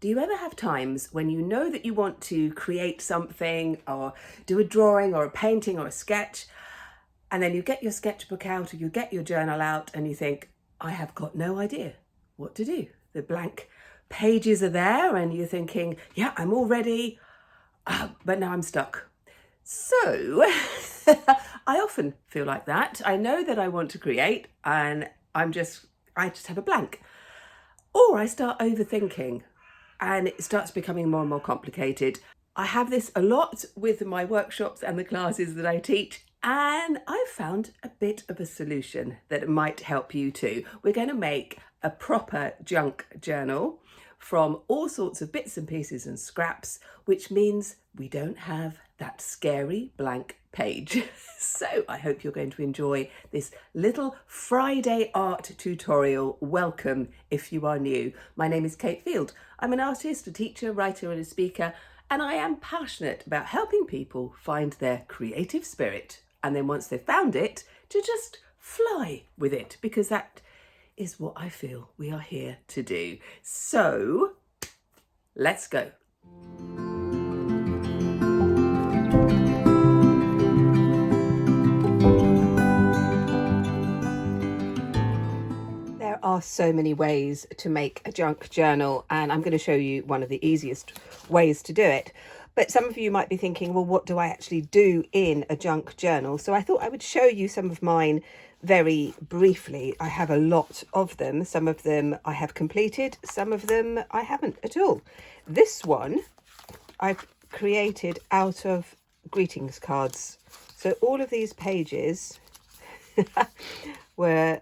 Do you ever have times when you know that you want to create something or do a drawing or a painting or a sketch, and then you get your sketchbook out or you get your journal out and you think, I have got no idea what to do. The blank pages are there and you're thinking, yeah, I'm all ready, but now I'm stuck. So I often feel like that. I know that I want to create and I just have a blank. Or I start overthinking and it starts becoming more and more complicated. I have this a lot with my workshops and the classes that I teach, and I've found a bit of a solution that might help you too. We're going to make a proper junk journal from all sorts of bits and pieces and scraps, which means we don't have that scary blank page. So I hope you're going to enjoy this little Friday art tutorial. Welcome if you are new. My name is Kate Field. I'm an artist, a teacher, writer and a speaker, and I am passionate about helping people find their creative spirit, and then once they've found it, to just fly with it, because that is what I feel we are here to do. So let's go. There are so many ways to make a junk journal, and I'm going to show you one of the easiest ways to do it. But some of you might be thinking, well, what do I actually do in a junk journal? So I thought I would show you some of mine very briefly. I have a lot of them. Some of them I have completed, some of them I haven't at all. This one I've created out of greetings cards. So all of these pages were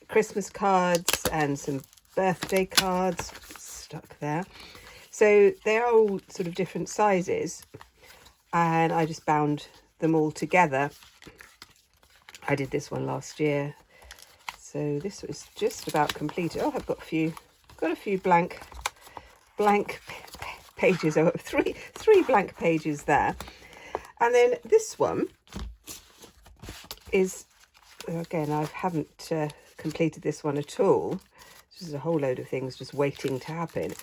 Christmas cards and some birthday cards stuck there. So they are all sort of different sizes, and I just bound them all together. I did this one last year, so this was just about completed. Oh, I've got a few blank pages. Oh, three blank pages there. And then this one is, again, I haven't completed this one at all. This is a whole load of things just waiting to happen.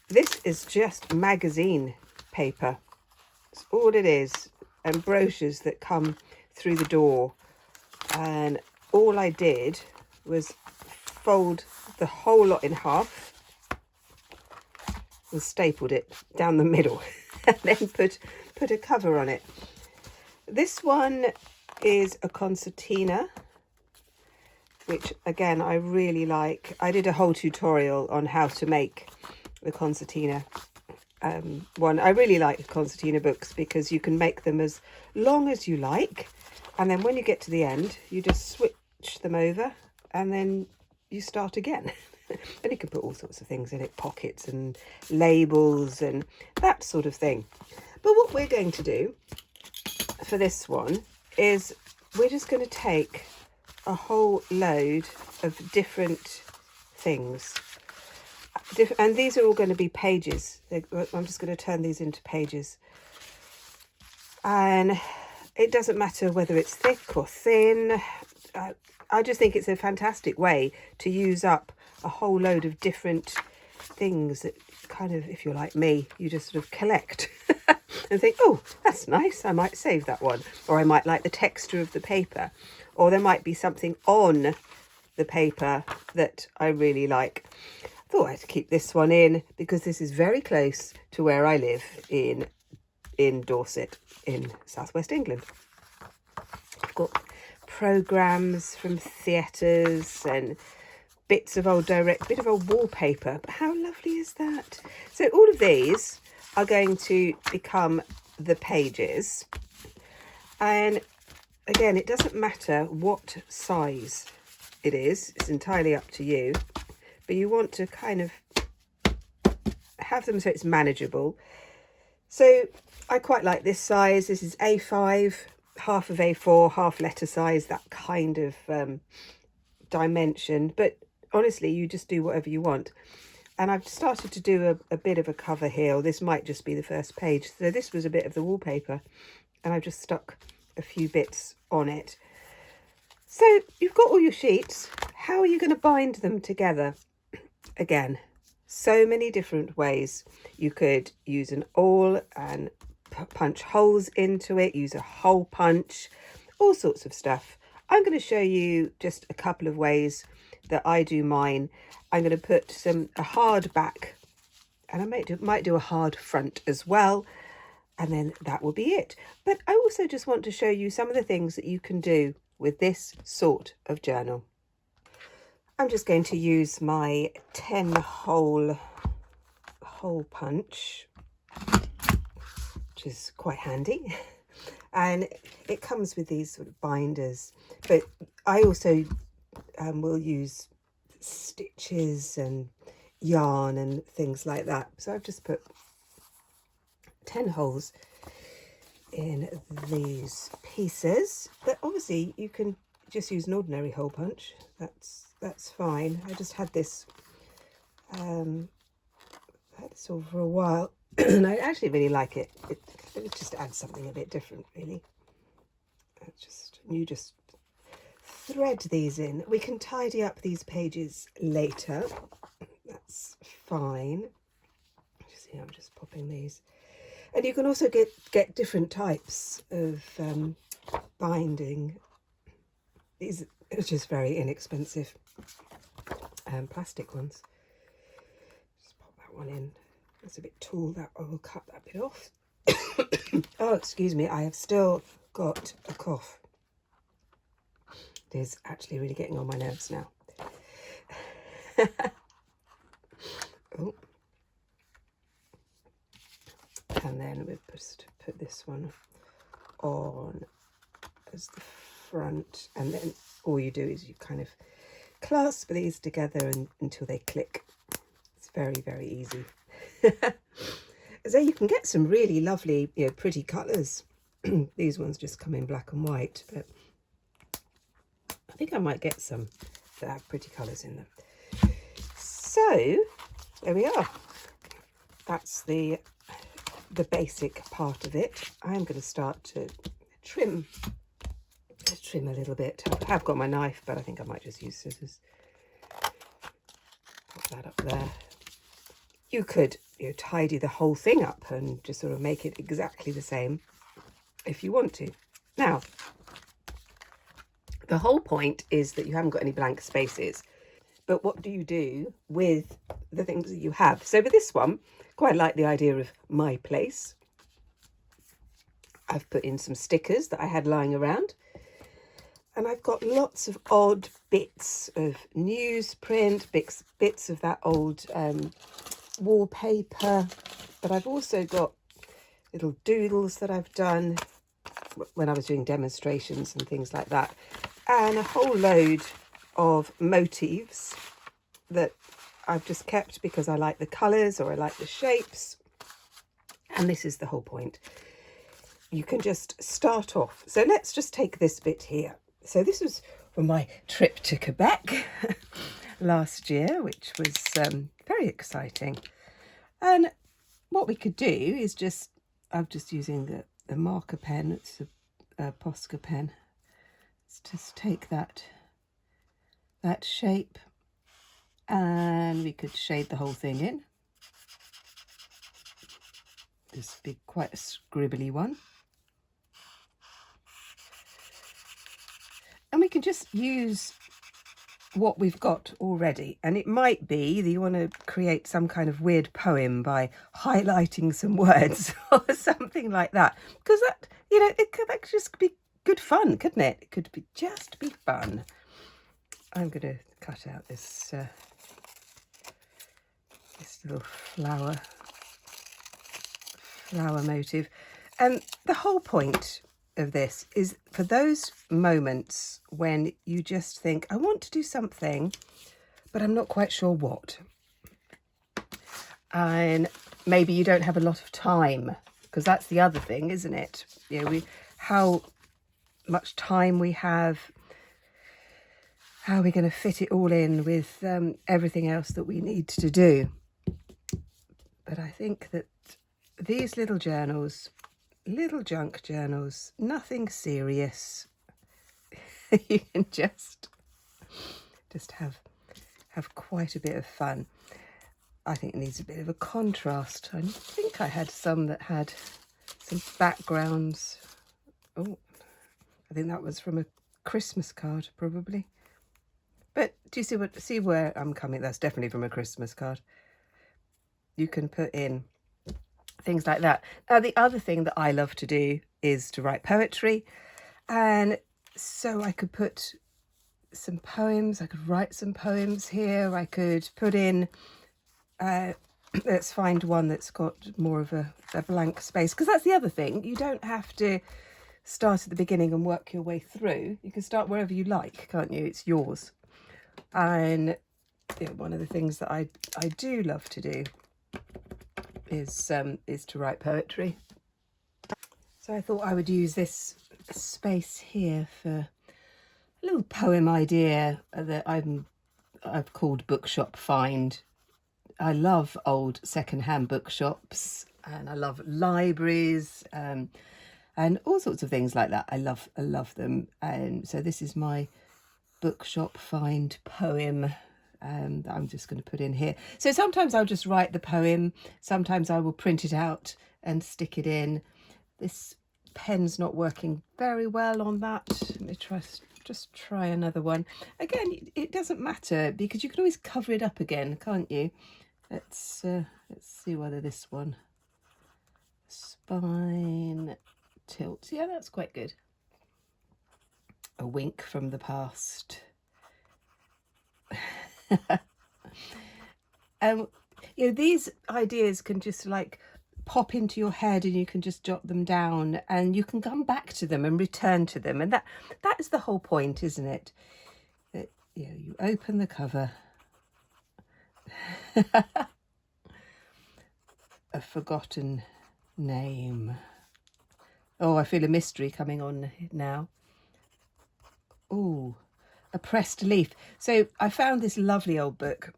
This is just magazine paper. That's all it is, and brochures that come through the door. And all I did was fold the whole lot in half and stapled it down the middle and then put a cover on it. This one is a concertina, which again I really like. I did a whole tutorial on how to make the concertina one. I really like concertina books because you can make them as long as you like, and then when you get to the end you just switch them over and then you start again. And you can put all sorts of things in it, pockets and labels and that sort of thing. But what we're going to do for this one is we're just going to take a whole load of different things, and these are all going to be pages. I'm just going to turn these into pages, and it doesn't matter whether it's thick or thin. I just think it's a fantastic way to use up a whole load of different things that kind of, if you're like me, you just sort of collect and think, oh, that's nice, I might save that one, or I might like the texture of the paper, or there might be something on the paper that I really like. I thought I'd keep this one in because this is very close to where I live in Dorset in southwest England. I've got programmes from theatres and bit of old wallpaper. But how lovely is that? So all of these are going to become the pages. And again, it doesn't matter what size it is. It's entirely up to you. But you want to kind of have them so it's manageable. So I quite like this size. This is A5, half of A4, half letter size, that kind of dimension. But honestly, you just do whatever you want. And I've started to do a bit of a cover here, or this might just be the first page. So this was a bit of the wallpaper, and I've just stuck a few bits on it. So you've got all your sheets. How are you going to bind them together? Again, so many different ways. You could use an awl and punch holes into it, use a hole punch, all sorts of stuff. I'm going to show you just a couple of ways that I do mine. I'm going to put a hard back, and I might do a hard front as well, and then that will be it. But I also just want to show you some of the things that you can do with this sort of journal. I'm just going to use my 10 hole punch, which is quite handy. And it comes with these sort of binders, but I also will use stitches and yarn and things like that. So I've just put 10 holes in these pieces, but obviously you can just use an ordinary hole punch. That's fine. I just had this all for a while and I actually really like it. It just adds something a bit different, really. You just thread these in. We can tidy up these pages later. That's fine. See, I'm just popping these. And you can also get different types of binding. These are just very inexpensive plastic ones. Just pop that one in. It's a bit tall, that I will cut that bit off. Oh, excuse me, I have still got a cough. It is actually really getting on my nerves now. Oh. And then we'll just put this one on as the front, and then all you do is you kind of clasp these together until they click. It's very, very easy. So you can get some really lovely, pretty colours. These ones just come in black and white, but I think I might get some that have pretty colours in them. So there we are. That's the basic part of it. I'm going to start to trim a little bit. I have got my knife, but I think I might just use scissors. Pop that up there. You could tidy the whole thing up and just sort of make it exactly the same if you want to. Now, the whole point is that you haven't got any blank spaces. But what do you do with the things that you have? So with this one, quite like the idea of my place. I've put in some stickers that I had lying around. And I've got lots of odd bits of newsprint, bits of that old wallpaper. But I've also got little doodles that I've done when I was doing demonstrations and things like that. And a whole load of motifs that I've just kept because I like the colours or I like the shapes. And this is the whole point. You can just start off. So let's just take this bit here. So this was from my trip to Quebec last year, which was very exciting. And what we could do is I'm just using the marker pen. It's a Posca pen. Let's just take that shape, and we could shade the whole thing in. This would be quite a scribbly one. And we can just use what we've got already. And it might be that you want to create some kind of weird poem by highlighting some words or something like that. Because that, it could just be good fun, couldn't it? It could just be fun. I'm going to cut out this little flower motif. And the whole point of this is for those moments when you just think, I want to do something, but I'm not quite sure what. And maybe you don't have a lot of time, because that's the other thing, isn't it? How much time we have, how are we going to fit it all in with everything else that we need to do. But I think that these little journals, little junk journals, nothing serious. You can just have quite a bit of fun. I think it needs a bit of a contrast. I think I had some that had some backgrounds. Oh, I think that was from a Christmas card, probably. But do you see where I'm coming? That's definitely from a Christmas card. You can put in things like that. Now, the other thing that I love to do is to write poetry. And so I could put some poems, I could write some poems here. I could put in, let's find one that's got more of a blank space. Because that's the other thing. You don't have to start at the beginning and work your way through. You can start wherever you like, can't you? It's yours. And one of the things that I do love to do is to write poetry. So I thought I would use this space here for a little poem idea that I've called Bookshop Find. I love old second-hand bookshops, and I love libraries, and all sorts of things like that. I love them. And so this is my Bookshop Find poem that I'm just going to put in here. So sometimes I'll just write the poem, sometimes I will print it out and stick it in. This pen's not working very well on that. Let me just try another one. Again, it doesn't matter because you can always cover it up again, can't you? Let's see whether this one, spine tilt. Yeah, that's quite good. A wink from the past. These ideas can just like pop into your head, and you can just jot them down, and you can come back to them and return to them, and that is the whole point, isn't it? That you open the cover. A forgotten name. Oh, I feel a mystery coming on now. Oh, a pressed leaf. So I found this lovely old book,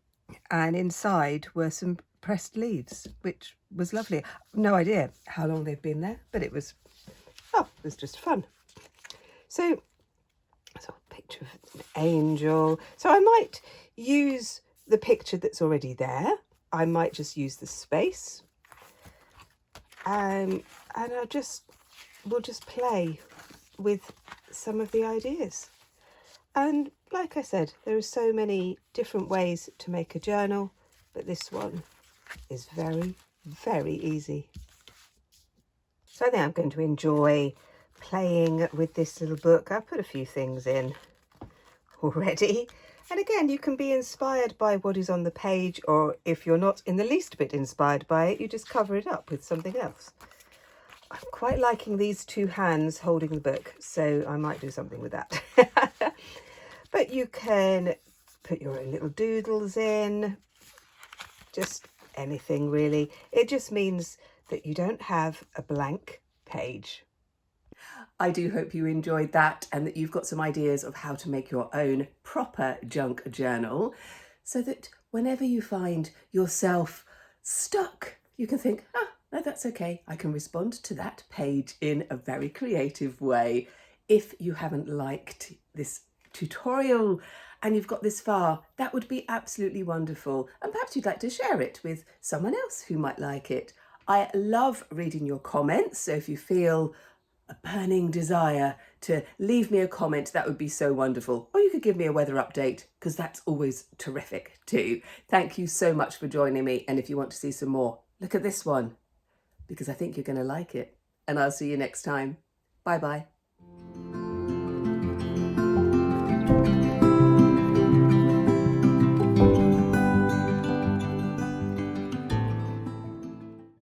and inside were some pressed leaves, which was lovely. No idea how long they've been there, but it was just fun. So it's a picture of an angel. So I might use the picture that's already there. I might just use the space, and we'll just play with some of the ideas. And like I said, there are so many different ways to make a journal, but this one is very, very easy. So I think I'm going to enjoy playing with this little book. I've put a few things in already. And again, you can be inspired by what is on the page, or if you're not in the least bit inspired by it, you just cover it up with something else. I'm quite liking these two hands holding the book, so I might do something with that. But you can put your own little doodles in, just anything really. It just means that you don't have a blank page. I do hope you enjoyed that, and that you've got some ideas of how to make your own proper junk journal, so that whenever you find yourself stuck, you can think, no, that's okay. I can respond to that page in a very creative way. If you haven't liked this tutorial and you've got this far, that would be absolutely wonderful. And perhaps you'd like to share it with someone else who might like it. I love reading your comments, so if you feel a burning desire to leave me a comment, that would be so wonderful. Or you could give me a weather update, because that's always terrific too. Thank you so much for joining me. And if you want to see some more, look at this one, because I think you're going to like it. And I'll see you next time. Bye bye.